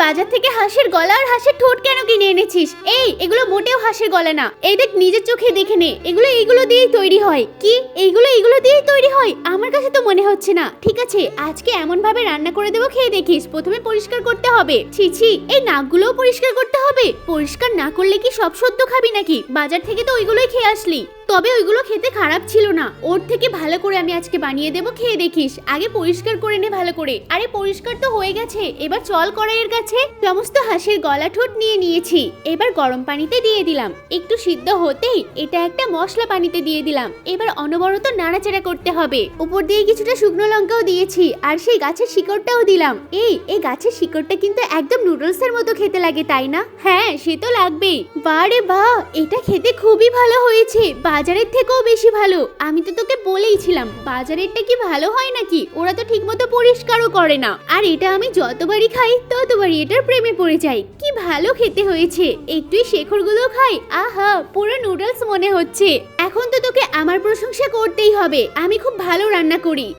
বাজার থেকে হাঁসের গলা আর হাঁসের ঠোঁট কেন কিনে এনেছিস? এই এগুলো মোটেও হাঁসের গলা না। এই দেখ, নিজের চোখে দেখে নে, এগুলো দিয়েই তৈরি হয়। কি এগুলো দিয়েই তৈরি হয়? আমার কাছে তো মনে হচ্ছে না। ঠিক আছে, আজকে এমন ভাবে রান্না করে দেবো, খেয়ে দেখিস। প্রথমে পরিষ্কার করতে হবে। ছি, এই নাকগুলোও পরিষ্কার করতে হবে? পরিষ্কার না করলে কি সব সদ্য খাবি নাকি? বাজার থেকে তো ওইগুলোই খেয়ে আসলি। তবে ওইগুলো খেতে খারাপ ছিল না, ওর থেকে ভালো করে আমি আজকে বানিয়ে দেবো, খেয়ে দেখিস। আগে পরিষ্কার করে নে ভালো করে। আরে পরিষ্কার তো হয়ে গেছে, এবার চল কড়াইয়ের কাছে। সমস্ত হাঁসের গলা ঠোঁট নিয়ে নিয়েছি, এবার গরম পানিতে দিয়ে দিলাম। একটু সিদ্ধ হতেই এটা একটা মশলা পানিতে দিয়ে দিলাম। এবার অনবরত নাড়াচাড়া করতে হবে। উপর দিয়ে কিছুটা শুকনো লঙ্কাও দিয়েছি, আর সেই গাছের শিকড়টাও দিলাম। এই গাছের শিকড়টা কিন্তু একদম নুডলসের মতো খেতে লাগে, তাই না? হ্যাঁ, সে তো লাগবেই। বারে বাহ, এটা খেতে খুবই ভালো হয়েছে, বাজারের থেকেও বেশি ভালো। আমি তো তোকে বলেইছিলাম বাজারেরটা কি ভালো হয় নাকি? ওরা তো ঠিকমতো পরিষ্কারও করে না। আর এটা আমি যতবারই খাই ততবারই এটার প্রেমে পড়ে যাই। কি ভালো খেতে হয়েছে। একটুই শেখরগুলো খাই, আহা পুরো নুডলস মনে হচ্ছে। এখন তো তোকে আমার প্রশংসা করতেই হবে, আমি খুব ভালো রান্না করি।